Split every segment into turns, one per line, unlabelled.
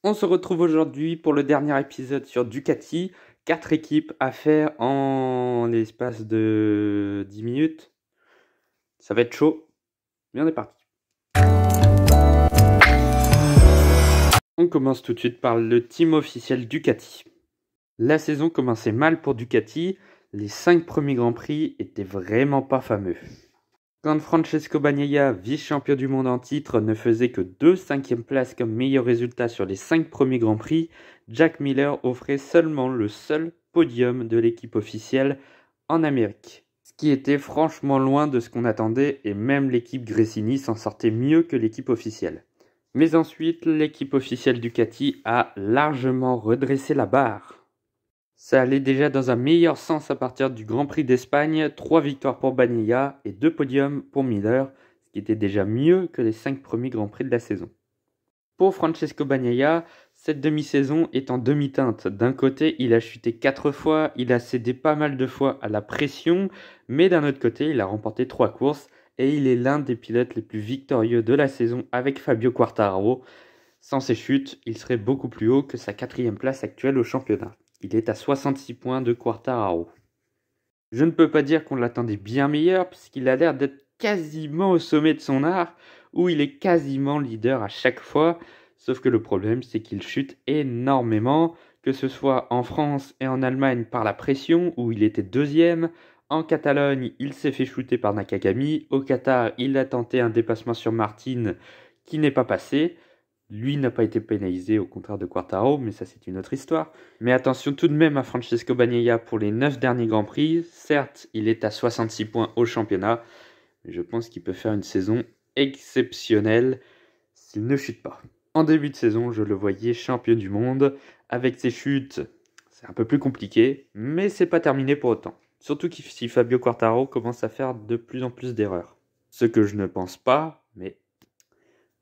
On se retrouve aujourd'hui pour le dernier épisode sur Ducati. 4 équipes à faire en l'espace de 10 minutes. Ça va être chaud, mais on est parti. On commence tout de suite par le team officiel Ducati. La saison commençait mal pour Ducati. Les 5 premiers Grands Prix étaient vraiment pas fameux. Quand Francesco Bagnaia, vice-champion du monde en titre, ne faisait que 2 5e places comme meilleur résultat sur les 5 premiers Grands Prix, Jack Miller offrait seulement le seul podium de l'équipe officielle en Amérique. Ce qui était franchement loin de ce qu'on attendait et même l'équipe Gresini s'en sortait mieux que l'équipe officielle. Mais ensuite, l'équipe officielle Ducati a largement redressé la barre. Ça allait déjà dans un meilleur sens à partir du Grand Prix d'Espagne, 3 victoires pour Bagnaia et 2 podiums pour Miller, ce qui était déjà mieux que les 5 premiers Grands Prix de la saison. Pour Francesco Bagnaia, cette demi-saison est en demi-teinte. D'un côté, il a chuté 4 fois, il a cédé pas mal de fois à la pression, mais d'un autre côté, il a remporté 3 courses et il est l'un des pilotes les plus victorieux de la saison avec Fabio Quartararo. Sans ces chutes, il serait beaucoup plus haut que sa 4e place actuelle au championnat. Il est à 66 points de Quartararo. Je ne peux pas dire qu'on l'attendait bien meilleur, puisqu'il a l'air d'être quasiment au sommet de son art, où il est quasiment leader à chaque fois, sauf que le problème c'est qu'il chute énormément, que ce soit en France et en Allemagne par la pression, où il était 2e, en Catalogne il s'est fait shooter par Nakagami, au Qatar il a tenté un dépassement sur Martin qui n'est pas passé. Lui n'a pas été pénalisé au contraire de Quartararo, mais ça c'est une autre histoire. Mais attention tout de même à Francesco Bagnaia pour les 9 derniers Grands Prix. Certes, il est à 66 points au championnat, mais je pense qu'il peut faire une saison exceptionnelle s'il ne chute pas. En début de saison, je le voyais champion du monde. Avec ses chutes, c'est un peu plus compliqué, mais c'est pas terminé pour autant. Surtout si Fabio Quartararo commence à faire de plus en plus d'erreurs. Ce que je ne pense pas, mais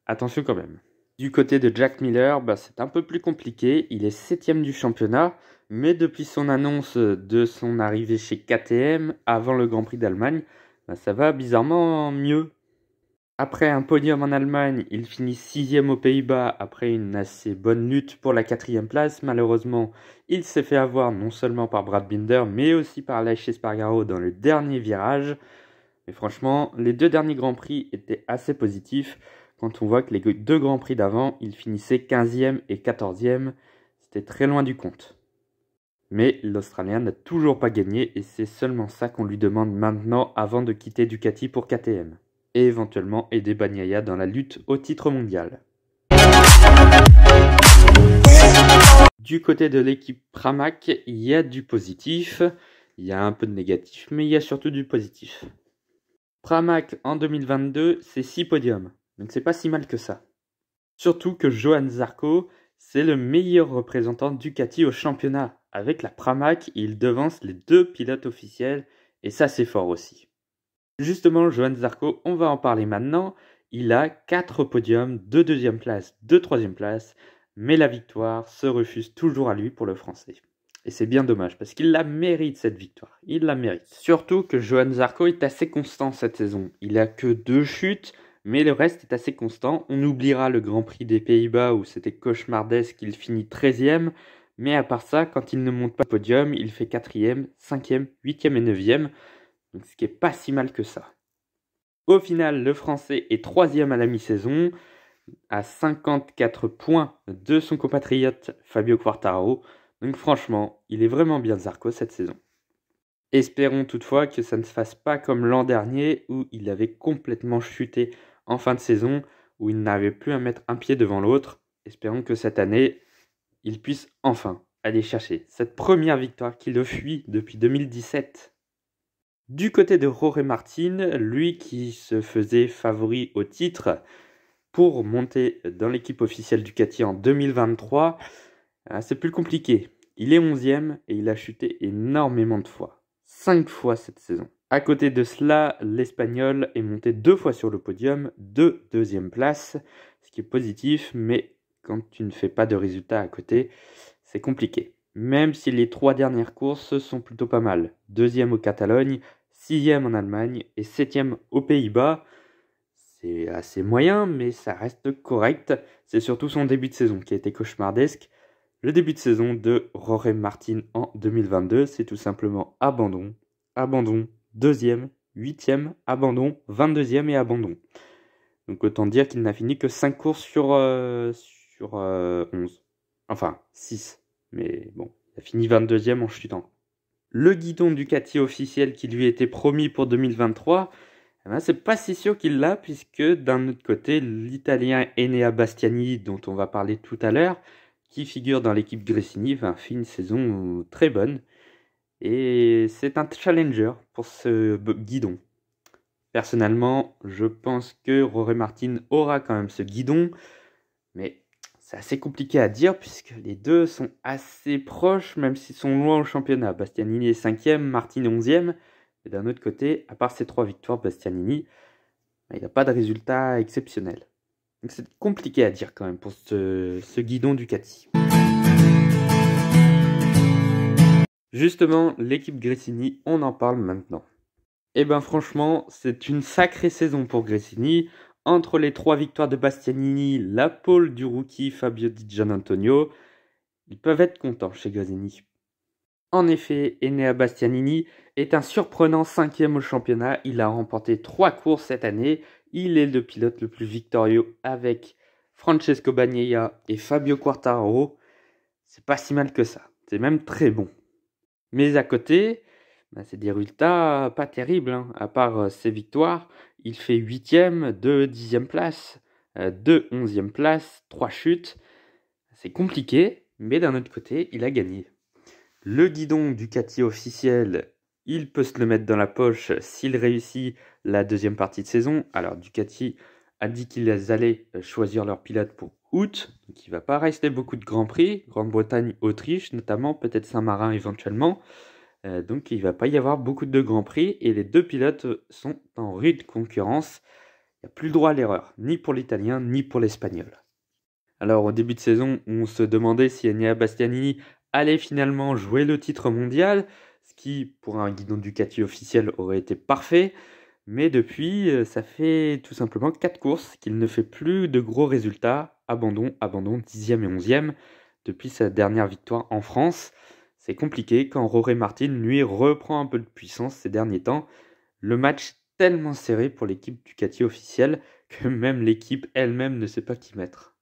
attention quand même. Du côté de Jack Miller, c'est un peu plus compliqué. Il est 7e du championnat, mais depuis son annonce de son arrivée chez KTM avant le Grand Prix d'Allemagne, ça va bizarrement mieux. Après un podium en Allemagne, il finit 6e aux Pays-Bas après une assez bonne lutte pour la 4e place. Malheureusement, il s'est fait avoir non seulement par Brad Binder, mais aussi par Aleix Espargaro dans le dernier virage. Mais franchement, les 2 derniers Grands Prix étaient assez positifs. Quand on voit que les 2 Grands Prix d'avant, il finissait 15e et 14e, c'était très loin du compte. Mais l'Australien n'a toujours pas gagné et c'est seulement ça qu'on lui demande maintenant avant de quitter Ducati pour KTM. Et éventuellement aider Bagnaia dans la lutte au titre mondial. Du côté de l'équipe Pramac, il y a du positif, il y a un peu de négatif, mais il y a surtout du positif. Pramac en 2022, c'est 6 podiums. Donc c'est pas si mal que ça. Surtout que Johann Zarco, c'est le meilleur représentant Ducati au championnat. Avec la Pramac, il devance les 2 pilotes officiels et ça c'est fort aussi. Justement, Johann Zarco, on va en parler maintenant. Il a 4 podiums, 2 2e places, 2 3e places, mais la victoire se refuse toujours à lui pour le français. Et c'est bien dommage, parce qu'il la mérite cette victoire. Il la mérite. Surtout que Johann Zarco est assez constant cette saison. Il a que 2 chutes, mais le reste est assez constant. On oubliera le Grand Prix des Pays-Bas où c'était cauchemardesque, il finit 13e. Mais à part ça, quand il ne monte pas au podium, il fait 4e, 5e, 8e et 9e. Donc ce qui est pas si mal que ça. Au final, le Français est 3e à la mi-saison, à 54 points de son compatriote Fabio Quartararo. Donc franchement, il est vraiment bien Zarco cette saison. Espérons toutefois que ça ne se fasse pas comme l'an dernier où il avait complètement chuté en fin de saison, où il n'avait plus à mettre un pied devant l'autre. Espérons que cette année, il puisse enfin aller chercher cette première victoire qui le fuit depuis 2017. Du côté de Jorge Martin, lui qui se faisait favori au titre pour monter dans l'équipe officielle Ducati en 2023, c'est plus compliqué. Il est 11e et il a chuté énormément de fois. 5 fois cette saison. À côté de cela, l'Espagnol est monté 2 fois sur le podium, 2 2e places, ce qui est positif, mais quand tu ne fais pas de résultats à côté, c'est compliqué. Même si les 3 dernières courses sont plutôt pas mal. 2e au Catalogne, 6e en Allemagne et 7e aux Pays-Bas. c'est assez moyen, mais ça reste correct. C'est surtout son début de saison qui a été cauchemardesque. Le début de saison de Jorge Martin en 2022, c'est tout simplement abandon, abandon, deuxième, huitième, abandon, 22e et abandon. Donc autant dire qu'il n'a fini que 5 courses sur 11. Enfin, 6. Mais bon, il a fini 22e en chutant. Le guidon Ducati officiel qui lui était promis pour 2023, eh ben, c'est pas si sûr qu'il l'a, puisque d'un autre côté, l'Italien Enea Bastianini, dont on va parler tout à l'heure, qui figure dans l'équipe Gresini, fait une saison très bonne. Et c'est un challenger pour ce guidon. Personnellement, je pense que Jorge Martin aura quand même ce guidon, mais c'est assez compliqué à dire puisque les deux sont assez proches, même s'ils sont loin au championnat. Bastianini est 5e, Martin est 11e. Mais d'un autre côté, à part ces 3 victoires, Bastianini, il n'a pas de résultat exceptionnel. Donc c'est compliqué à dire quand même pour ce guidon Ducati. Justement, l'équipe Gresini, on en parle maintenant. Et ben franchement, c'est une sacrée saison pour Gresini. Entre les 3 victoires de Bastianini, la pole du rookie Fabio Di Giannantonio, ils peuvent être contents chez Gresini. En effet, Enea Bastianini est un surprenant 5e au championnat. Il a remporté 3 courses cette année. Il est le pilote le plus victorieux avec Francesco Bagnaia et Fabio Quartararo. C'est pas si mal que ça. C'est même très bon. Mais à côté, c'est des résultats pas terribles. Hein. À part ses victoires, il fait 8e, 2 10e place, 2 11e place, 3 chutes. C'est compliqué, mais d'un autre côté, il a gagné. Le guidon Ducati officiel, il peut se le mettre dans la poche s'il réussit la deuxième partie de saison. Alors Ducati a dit qu'ils allaient choisir leur pilote pour août, donc il ne va pas rester beaucoup de Grands Prix, Grande-Bretagne, Autriche notamment, peut-être Saint-Marin éventuellement. Donc il ne va pas y avoir beaucoup de Grands Prix et les deux pilotes sont en rude concurrence. Il n'y a plus le droit à l'erreur, ni pour l'Italien, ni pour l'Espagnol. Alors au début de saison, on se demandait si Enea Bastianini allait finalement jouer le titre mondial, ce qui pour un guidon Ducati officiel aurait été parfait. Mais depuis, ça fait tout simplement 4 courses qu'il ne fait plus de gros résultats. Abandon, 10e et 11e depuis sa dernière victoire en France. C'est compliqué quand Jorge Martin, lui, reprend un peu de puissance ces derniers temps. Le match est tellement serré pour l'équipe Ducati officielle que même l'équipe elle-même ne sait pas qui mettre.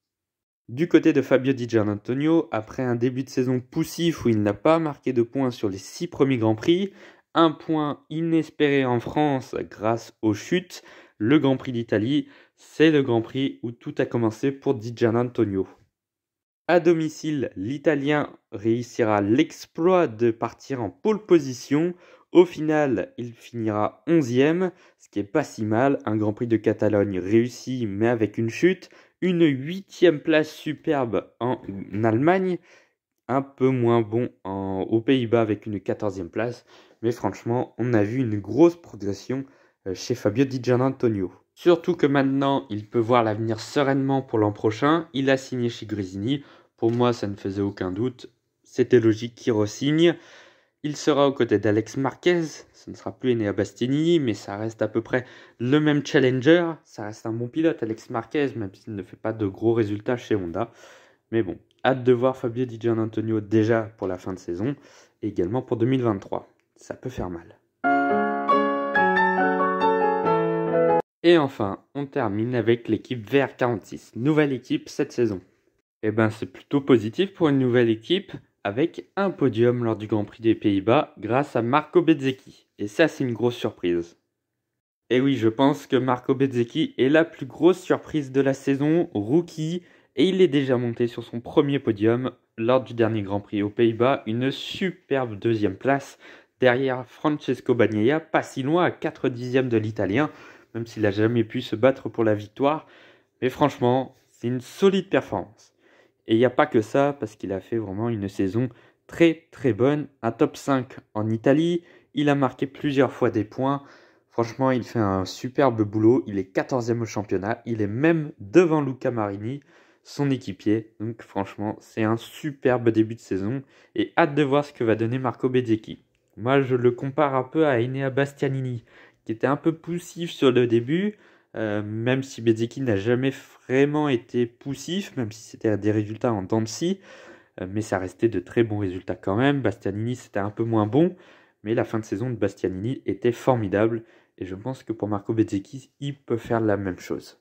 Du côté de Fabio Di Giannantonio, après un début de saison poussif où il n'a pas marqué de points sur les 6 premiers Grands Prix, un point inespéré en France grâce aux chutes, le Grand Prix d'Italie, c'est le Grand Prix où tout a commencé pour Di Giannantonio. À domicile, l'Italien réussira l'exploit de partir en pole position. Au final, il finira 11e, ce qui est pas si mal. Un Grand Prix de Catalogne réussi, mais avec une chute. Une 8e place superbe en Allemagne. Un peu moins bon aux Pays-Bas avec une 14e place. Mais franchement, on a vu une grosse progression chez Fabio Di Giannantonio. Surtout que maintenant, il peut voir l'avenir sereinement pour l'an prochain. Il a signé chez Gresini. Pour moi, ça ne faisait aucun doute. C'était logique qu'il re-signe. Il sera aux côtés d'Alex Marquez. Ce ne sera plus Enea Bastianini, mais ça reste à peu près le même challenger. Ça reste un bon pilote, Alex Marquez, même s'il ne fait pas de gros résultats chez Honda. Mais bon, hâte de voir Fabio Di Giannantonio déjà pour la fin de saison et également pour 2023. Ça peut faire mal. Et enfin, on termine avec l'équipe VR46. Nouvelle équipe cette saison. Eh ben, c'est plutôt positif pour une nouvelle équipe avec un podium lors du Grand Prix des Pays-Bas grâce à Marco Bezzecchi. Et ça, c'est une grosse surprise. Et oui, je pense que Marco Bezzecchi est la plus grosse surprise de la saison, rookie, et il est déjà monté sur son premier podium lors du dernier Grand Prix aux Pays-Bas, une superbe deuxième place derrière Francesco Bagnaia, pas si loin à 4 dixièmes de l'Italien, même s'il n'a jamais pu se battre pour la victoire. Mais franchement, c'est une solide performance. Et il n'y a pas que ça, parce qu'il a fait vraiment une saison très très bonne. Un top 5 en Italie, il a marqué plusieurs fois des points. Franchement, il fait un superbe boulot. Il est 14e au championnat. Il est même devant Luca Marini, son équipier. Donc franchement, c'est un superbe début de saison. Et hâte de voir ce que va donner Marco Bezzecchi. Moi, je le compare un peu à Enea Bastianini, qui était un peu poussif sur le début. même si Bezzecchi n'a jamais vraiment été poussif, même si c'était des résultats en dents de scie, mais ça restait de très bons résultats quand même. Bastianini, c'était un peu moins bon, mais la fin de saison de Bastianini était formidable, et je pense que pour Marco Bezzecchi, il peut faire la même chose.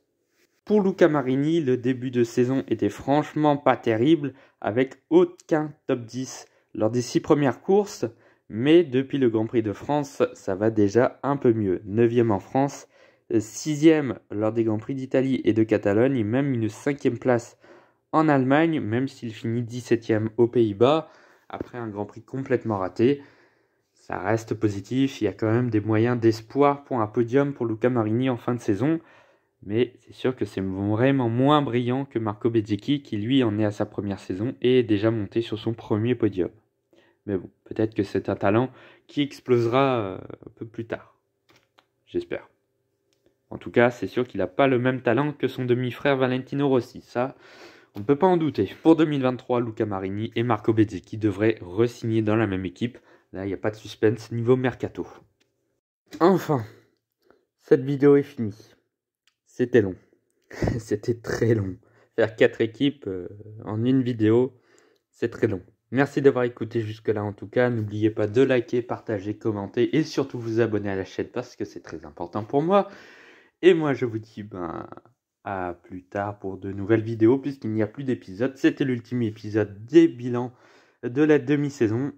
Pour Luca Marini, le début de saison était franchement pas terrible, avec aucun top 10 lors des 6 premières courses, mais depuis le Grand Prix de France, ça va déjà un peu mieux. 9e en France, 6e lors des Grands Prix d'Italie et de Catalogne, et même une 5e place en Allemagne, même s'il finit 17e aux Pays-Bas, après un Grand Prix complètement raté. Ça reste positif, il y a quand même des moyens d'espoir pour un podium pour Luca Marini en fin de saison, mais c'est sûr que c'est vraiment moins brillant que Marco Bezzecchi, qui lui en est à sa première saison et est déjà monté sur son premier podium. Mais bon, peut-être que c'est un talent qui explosera un peu plus tard. J'espère. En tout cas, c'est sûr qu'il n'a pas le même talent que son demi-frère Valentino Rossi. Ça, on ne peut pas en douter. Pour 2023, Luca Marini et Marco Bezzecchi devraient re-signer dans la même équipe. Là, il n'y a pas de suspense niveau mercato. Enfin, cette vidéo est finie. C'était long. C'était très long. Faire 4 équipes en une vidéo, c'est très long. Merci d'avoir écouté jusque-là en tout cas. N'oubliez pas de liker, partager, commenter et surtout vous abonner à la chaîne parce que c'est très important pour moi. Et moi je vous dis à plus tard pour de nouvelles vidéos puisqu'il n'y a plus d'épisodes. C'était l'ultime épisode des bilans de la demi-saison.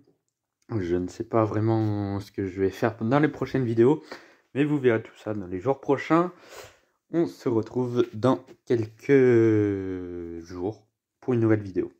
Je ne sais pas vraiment ce que je vais faire dans les prochaines vidéos, mais vous verrez tout ça dans les jours prochains. On se retrouve dans quelques jours pour une nouvelle vidéo.